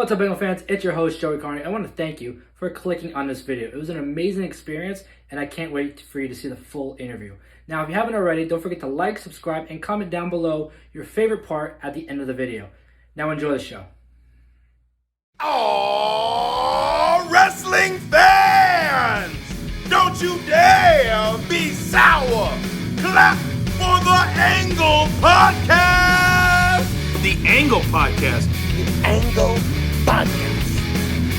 What's up, Bengal fans? It's your host, Joey Karni. I want to thank you for clicking on this video. It was an amazing experience, and I can't wait for you to see the full interview. Now, if you haven't already, don't forget to like, subscribe, and comment down below your favorite part at the end of the video. Now, enjoy the show. Oh, wrestling fans! Don't you dare be sour! Clap for the Angle Podcast! The Angle Podcast. The Angle Podcast.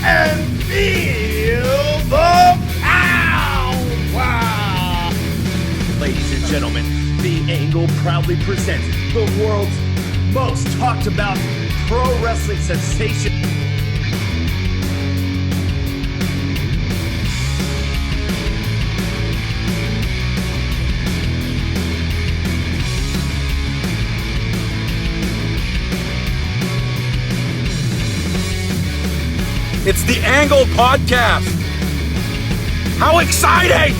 And feel the power! Ladies and gentlemen, The Angle proudly presents the world's most talked about pro wrestling sensation. It's the Angle Podcast. How exciting!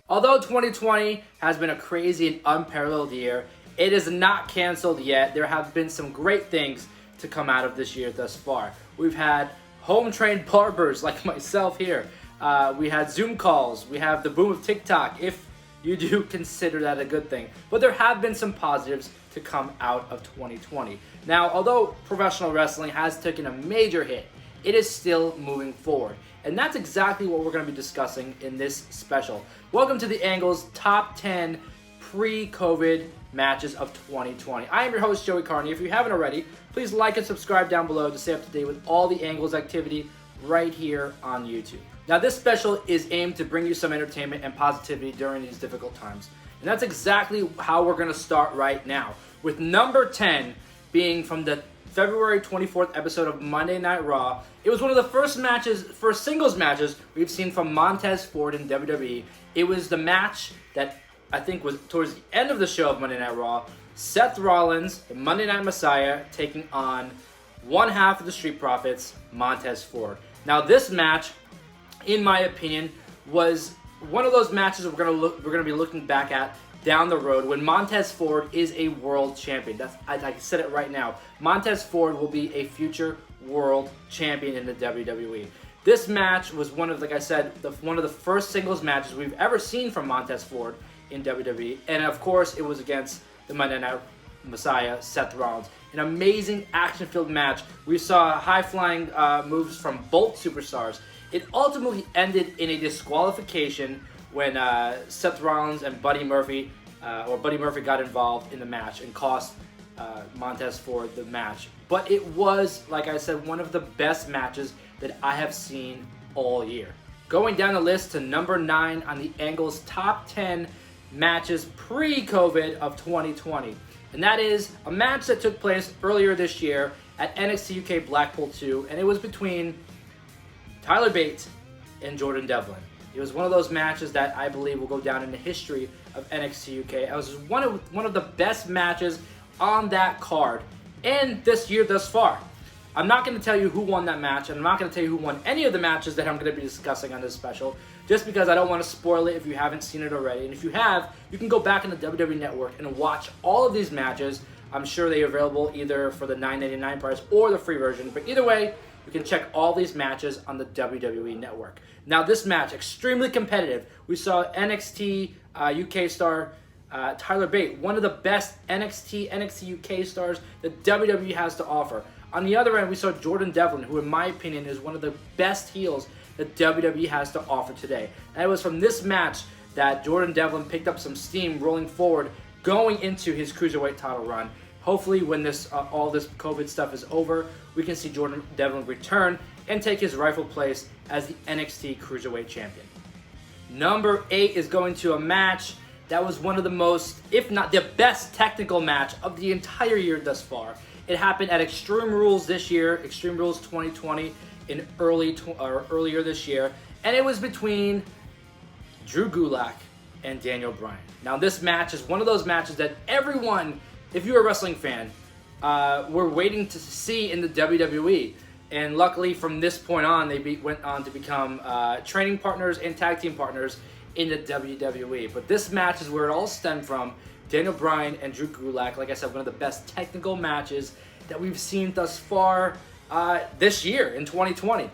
Although 2020 has been a crazy and unparalleled year, it is not canceled yet. There have been some great things to come out of this year thus far. We've had home-trained barbers like myself here. We had Zoom calls. We have the boom of TikTok, if you do consider that a good thing. But there have been some positives to come out of 2020. Now, although professional wrestling has taken a major hit, it is still moving forward. And that's exactly what we're going to be discussing in this special. Welcome to the Angle's top 10 pre-COVID matches of 2020. I am your host, Joey Karni. If you haven't already, please like and subscribe down below to stay up to date with all the Angle's activity right here on YouTube. Now, this special is aimed to bring you some entertainment and positivity during these difficult times. And that's exactly how we're going to start right now, with number 10 being from the February 24th episode of Monday Night Raw. It was one of the first singles matches we've seen from Montez Ford in WWE. It was the match that I think was towards the end of the show of Monday Night Raw. Seth Rollins, the Monday Night Messiah, taking on one half of the Street Profits, Montez Ford. Now, this match, in my opinion, was one of those matches we're gonna be looking back at down the road when Montez Ford is a world champion. I said it right now. Montez Ford will be a future world champion in the WWE. This match was one of, like I said, one of the first singles matches we've ever seen from Montez Ford in WWE, and of course, it was against the Monday Night Messiah, Seth Rollins. An amazing action-filled match. We saw high-flying moves from both superstars. It ultimately ended in a disqualification when Seth Rollins and Buddy Murphy got involved in the match and cost Montez Ford the match. But it was, like I said, one of the best matches that I have seen all year. Going down the list to number 9 on the Angle's top 10 matches pre-COVID of 2020. And that is a match that took place earlier this year at NXT UK Blackpool 2, and it was between Tyler Bate and Jordan Devlin. It was one of those matches that I believe will go down in the history of NXT UK. It was one of the best matches on that card and this year thus far. I'm not going to tell you who won that match, and I'm not going to tell you who won any of the matches that I'm going to be discussing on this special, just because I don't want to spoil it if you haven't seen it already. And if you have, you can go back in the WWE Network and watch all of these matches. I'm sure they are available either for the $9.99 price or the free version, but either way, you can check all these matches on the WWE Network. Now, this match, extremely competitive. We saw NXT UK star Tyler Bate, one of the best NXT UK stars that WWE has to offer. On the other end, we saw Jordan Devlin, who in my opinion is one of the best heels that WWE has to offer today. And it was from this match that Jordan Devlin picked up some steam rolling forward, going into his Cruiserweight title run. Hopefully, when all this COVID stuff is over, we can see Jordan Devlin return and take his rightful place as the NXT Cruiserweight Champion. Number 8 is going to a match that was one of the most, if not the best technical match of the entire year thus far. It happened at Extreme Rules this year, Extreme Rules 2020, in earlier this year, and it was between Drew Gulak and Daniel Bryan. Now, this match is one of those matches that everyone, if you're a wrestling fan, were waiting to see in the WWE. And luckily, from this point on, they went on to become training partners and tag team partners in the WWE. But this match is where it all stemmed from. Daniel Bryan and Drew Gulak, like I said, one of the best technical matches that we've seen thus far this year in 2020.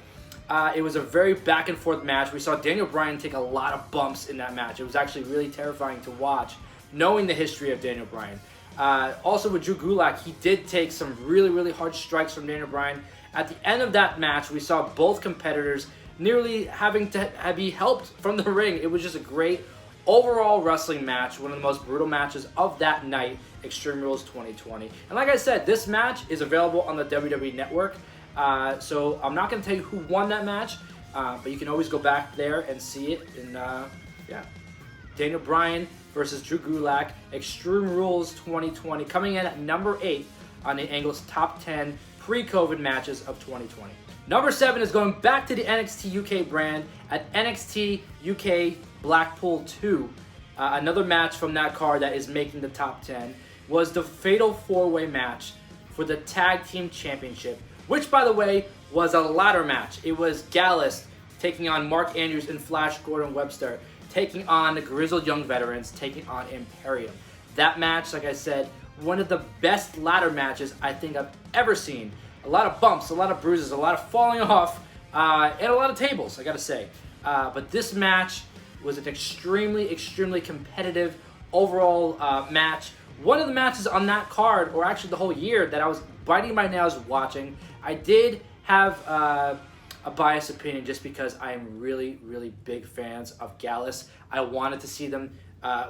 It was a very back and forth match. We saw Daniel Bryan take a lot of bumps in that match. It was actually really terrifying to watch, knowing the history of Daniel Bryan. Also with Drew Gulak, he did take some really, really hard strikes from Daniel Bryan. At the end of that match, we saw both competitors nearly having to be helped from the ring. It was just a great overall wrestling match, one of the most brutal matches of that night, Extreme Rules 2020. And like I said, this match is available on the WWE Network. So I'm not going to tell you who won that match, but you can always go back there and see it. And yeah, Daniel Bryan versus Drew Gulak, Extreme Rules 2020, coming in at number 8 on the Angle's top 10 pre-COVID matches of 2020. Number 7 is going back to the NXT UK brand at NXT UK Blackpool 2. Another match from that card that is making the top 10 was the Fatal 4-Way match for the Tag Team Championship, which, by the way, was a ladder match. It was Gallus taking on Mark Andrews and Flash Gordon Webster, taking on the Grizzled Young Veterans, taking on Imperium. That match, like I said, one of the best ladder matches I think I've ever seen. A lot of bumps, a lot of bruises, a lot of falling off, and a lot of tables, I gotta say. But this match was an extremely competitive overall match. One of the matches on that card, or actually the whole year, that I was biting my nails watching. I did have a biased opinion just because I am really big fans of Gallus. I wanted to see them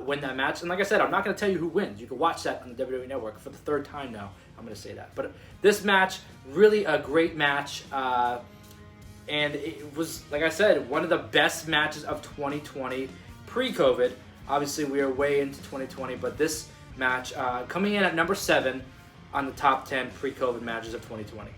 win that match. And like I said, I'm not going to tell you who wins. You can watch that on the WWE Network for the third time now. I'm going to say that. But this match, really a great match. And it was, like I said, one of the best matches of 2020 pre-COVID. Obviously, we are way into 2020, but this match coming in at number 7 on the top 10 pre-COVID matches of 2020.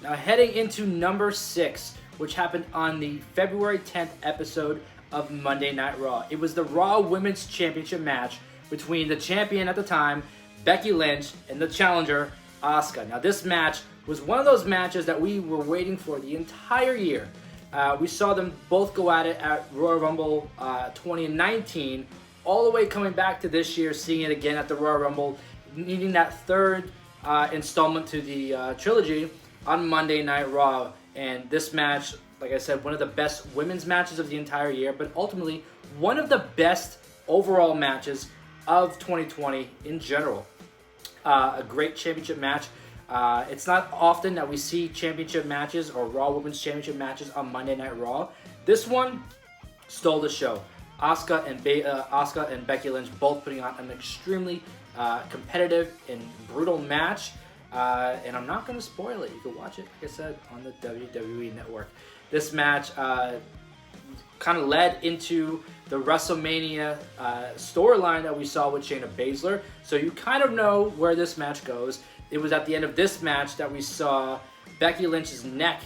Now heading into number 6, which happened on the February 10th episode of Monday Night Raw. It was the Raw Women's Championship match between the champion at the time, Becky Lynch, and the challenger, Asuka. Now this match was one of those matches that we were waiting for the entire year. We saw them both go at it at Royal Rumble 2019, all the way coming back to this year, seeing it again at the Royal Rumble, needing that third installment to the trilogy on Monday Night Raw. And this match, like I said, one of the best women's matches of the entire year, but ultimately one of the best overall matches of 2020 in general. A great championship match. It's not often that we see championship matches or Raw Women's Championship matches on Monday Night Raw. This one stole the show. Asuka and Becky Lynch both putting on an extremely competitive and brutal match. And I'm not going to spoil it. You can watch it, like I said, on the WWE Network. This match kind of led into the WrestleMania storyline that we saw with Shayna Baszler. So you kind of know where this match goes. It was at the end of this match that we saw Becky Lynch's neck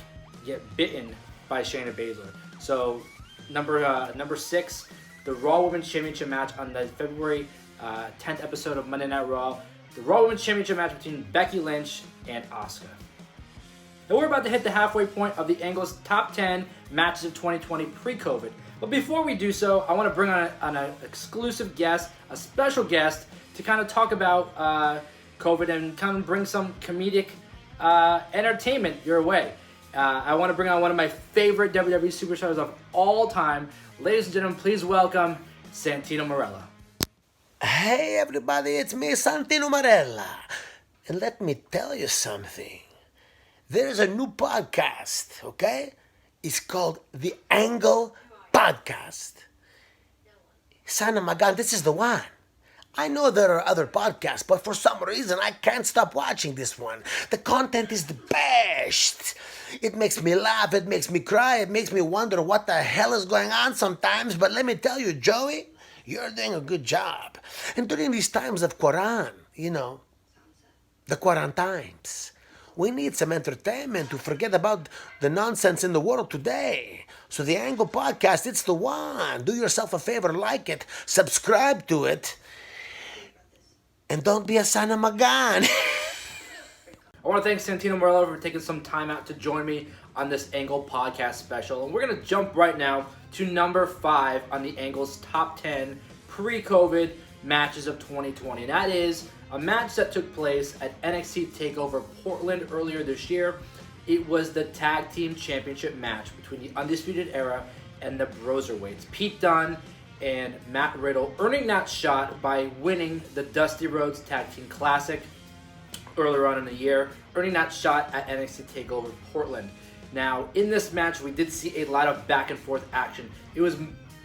get bitten by Shayna Baszler. So number 6, the Raw Women's Championship match on the February 10th episode of Monday Night Raw. The Raw Women's Championship match between Becky Lynch and Asuka. Now we're about to hit the halfway point of the Angle's top 10 matches of 2020 pre-COVID. But before we do so, I want to bring on an exclusive guest, a special guest, to kind of talk about COVID and kind of bring some comedic entertainment your way. I want to bring on one of my favorite WWE superstars of all time. Ladies and gentlemen, please welcome Santino Marella. Hey everybody, it's me, Santino Marella. And let me tell you something. There's a new podcast, okay? It's called The Angle Podcast. Son of my God, this is the one. I know there are other podcasts, but for some reason I can't stop watching this one. The content is the best. It makes me laugh, it makes me cry, it makes me wonder what the hell is going on sometimes. But let me tell you, Joey, you're doing a good job. And during these times of Quran, the quarantines, we need some entertainment to forget about the nonsense in the world today. So the Angle Podcast, it's the one. Do yourself a favor, like it, subscribe to it, and don't be a son of a gun. I want to thank Santino Marella for taking some time out to join me on this Angle Podcast special. And we're going to jump right now to number 5 on the Angle's top 10 pre-COVID matches of 2020. And that is a match that took place at NXT Takeover Portland earlier this year. It was the Tag Team Championship match between the Undisputed Era and the Broserweights. Pete Dunne and Matt Riddle earning that shot by winning the Dusty Rhodes Tag Team Classic earlier on in the year, earning that shot at NXT TakeOver Portland. Now, in this match, we did see a lot of back and forth action. It was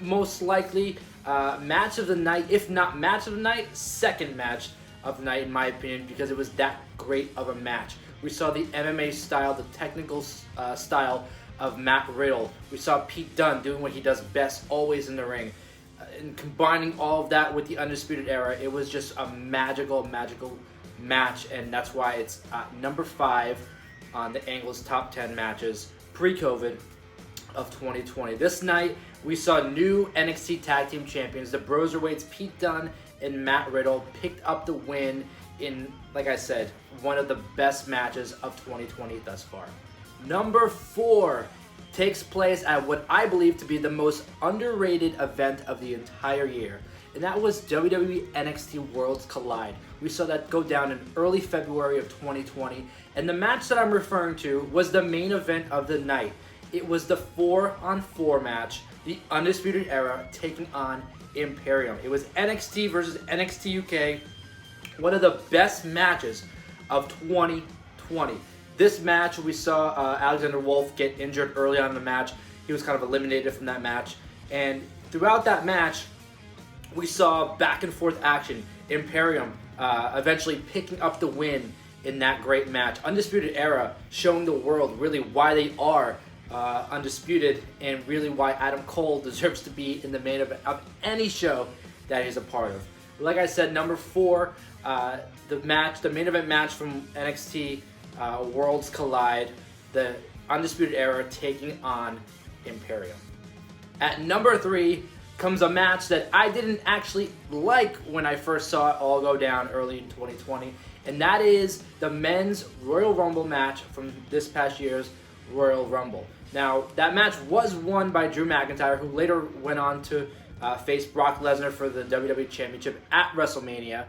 most likely match of the night, if not match of the night, second match of the night in my opinion, because it was that great of a match. We saw the MMA style, the technical style of Matt Riddle. We saw Pete Dunne doing what he does best, always in the ring. And combining all of that with the Undisputed Era, it was just a magical match, and that's why it's number 5 on the Angle's top 10 matches pre-COVID of 2020. This night, we saw new NXT Tag Team Champions. The Broserweights, Pete Dunne and Matt Riddle, picked up the win in, like I said, one of the best matches of 2020 thus far. Number 4 takes place at what I believe to be the most underrated event of the entire year, and that was WWE NXT Worlds Collide. We saw that go down in early February of 2020, and the match that I'm referring to was the main event of the night. It was the 4-on-4 match, the Undisputed Era taking on Imperium. It was NXT versus NXT UK, one of the best matches of 2020. This match, we saw Alexander Wolf get injured early on in the match. He was kind of eliminated from that match. And throughout that match, we saw back and forth action. Imperium eventually picking up the win in that great match. Undisputed Era showing the world really why they are undisputed, and really why Adam Cole deserves to be in the main event of any show that he's a part of. Like I said, number 4, the main event match from NXT Worlds Collide, the Undisputed Era taking on Imperium. At number 3 comes a match that I didn't actually like when I first saw it all go down early in 2020, and that is the men's Royal Rumble match from this past year's Royal Rumble. Now, that match was won by Drew McIntyre, who later went on to face Brock Lesnar for the WWE Championship at WrestleMania.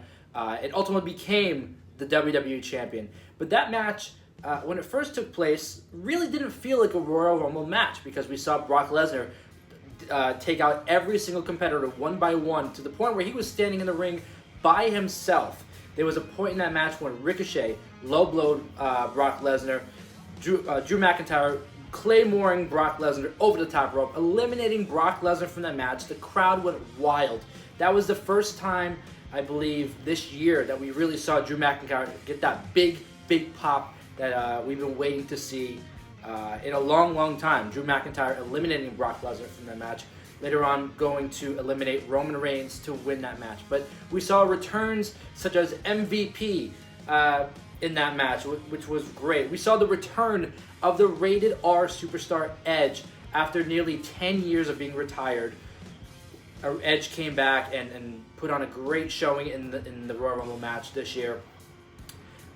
It ultimately became the WWE Champion. But that match, when it first took place, really didn't feel like a Royal Rumble match, because we saw Brock Lesnar take out every single competitor one by one, to the point where he was standing in the ring by himself. There was a point in that match when Ricochet low-blowed Brock Lesnar, Drew McIntyre claymoring Brock Lesnar over the top rope, eliminating Brock Lesnar from that match. The crowd went wild. That was the first time, I believe, this year that we really saw Drew McIntyre get that big pop that we've been waiting to see in a long time. Drew McIntyre eliminating Brock Lesnar from that match, later on going to eliminate Roman Reigns to win that match. But we saw returns such as MVP in that match, which was great. We saw the return of the Rated R superstar Edge after nearly 10 years of being retired. Edge came back and put on a great showing in the Royal Rumble match this year.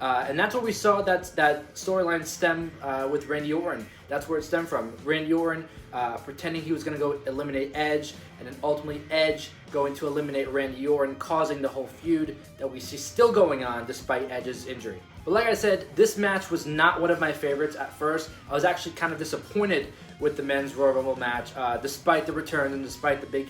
And that's what we saw, that storyline stem with Randy Orton. That's where it stemmed from. Randy Orton pretending he was going to go eliminate Edge, and then ultimately Edge going to eliminate Randy Orton, causing the whole feud that we see still going on despite Edge's injury. But like I said, this match was not one of my favorites at first. I was actually kind of disappointed with the men's Royal Rumble match, despite the return and despite the big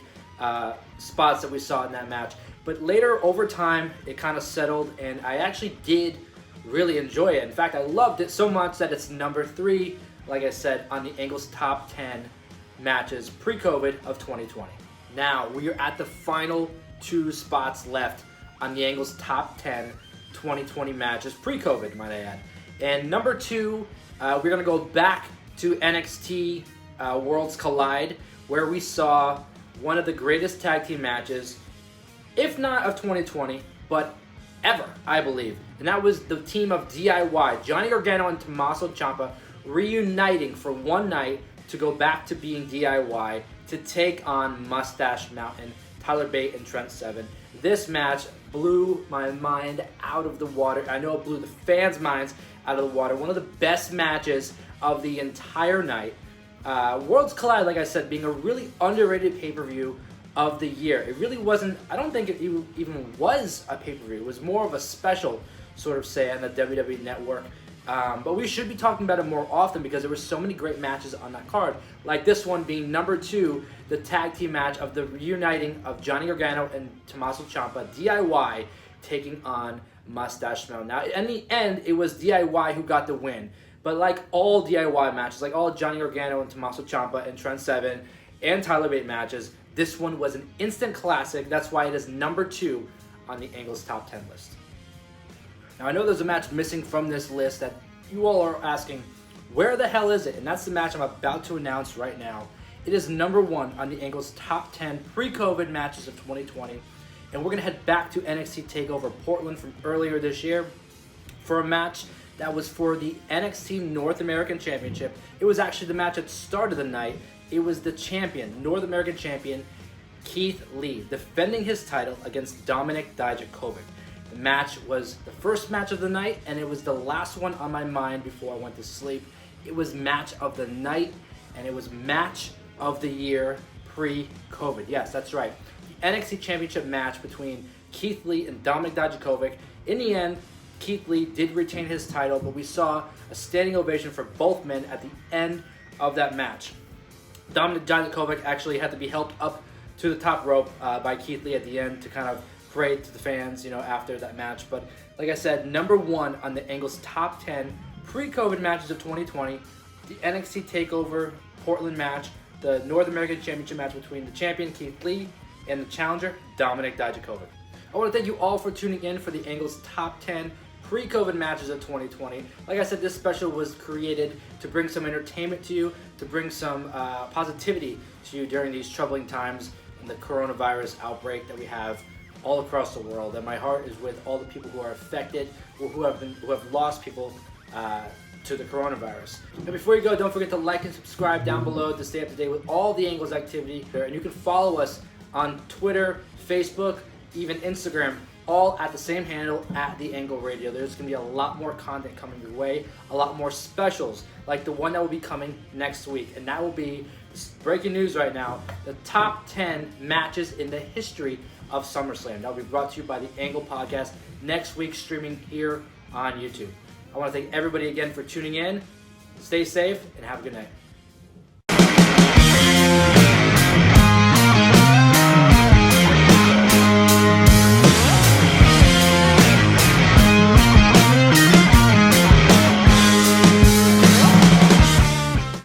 spots that we saw in that match. But later, over time, it kind of settled, and I actually did really enjoy it. In fact, I loved it so much that it's number 3, like I said, on the Angle's top 10 matches pre-COVID of 2020. Now, we are at the final 2 spots left on the Angle's top 10 2020 matches pre-COVID, might I add. And number 2, we're going to go back to NXT Worlds Collide, where we saw one of the greatest tag team matches, if not of 2020, but ever, I believe. And that was the team of DIY, Johnny Gargano and Tommaso Ciampa, reuniting for one night to go back to being DIY to take on Mustache Mountain, Tyler Bate and Trent Seven. This match blew my mind out of the water. I know it blew the fans' minds out of the water. One of the best matches of the entire night. Worlds Collide, like I said, being a really underrated pay-per-view of the year. It really wasn't, I don't think it even was a pay-per-view. It was more of a special, sort of say, on the WWE Network. But we should be talking about it more often because there were so many great matches on that card. Like this one being number 2, the tag team match of the reuniting of Johnny Gargano and Tommaso Ciampa, DIY, taking on Mustache Mountain. Now, in the end, it was DIY who got the win. But like all DIY matches, like all Johnny Gargano and Tommaso Ciampa and Trent Seven and Tyler Bate matches, this one was an instant classic. That's why it is number 2 on the Angle's Top 10 list. Now, I know there's a match missing from this list that you all are asking, where the hell is it? And that's the match I'm about to announce right now. It is number 1 on the Angle's Top 10 pre-COVID matches of 2020. And we're going to head back to NXT TakeOver Portland from earlier this year for a match that was for the NXT North American Championship. It was actually the match at the start of the night. It was the champion, North American champion, Keith Lee, defending his title against Dominik Dijakovic. The match was the first match of the night, and it was the last one on my mind before I went to sleep. It was match of the night, and it was match of the year pre-COVID. Yes, that's right. The NXT Championship match between Keith Lee and Dominik Dijakovic. In the end, Keith Lee did retain his title, but we saw a standing ovation for both men at the end of that match. Dominik Dijakovic actually had to be helped up to the top rope by Keith Lee at the end to kind of pray to the fans, after that match. But like I said, number 1 on the Angle's Top 10 pre-COVID matches of 2020, the NXT TakeOver Portland match, the North American Championship match between the champion Keith Lee and the challenger Dominik Dijakovic. I want to thank you all for tuning in for the Angle's Top 10 pre-COVID matches of 2020. Like I said, this special was created to bring some entertainment to you, to bring some positivity to you during these troubling times and the coronavirus outbreak that we have all across the world. And my heart is with all the people who are affected or who have lost people to the coronavirus. And before you go, don't forget to like and subscribe down below to stay up to date with all the Angles activity. And you can follow us on Twitter, Facebook, even Instagram, all at the same handle, at The Angle Radio. There's going to be a lot more content coming your way, a lot more specials, like the one that will be coming next week. And that will be, breaking news right now, the top 10 matches in the history of SummerSlam. That will be brought to you by The Angle Podcast next week, streaming here on YouTube. I want to thank everybody again for tuning in. Stay safe and have a good night.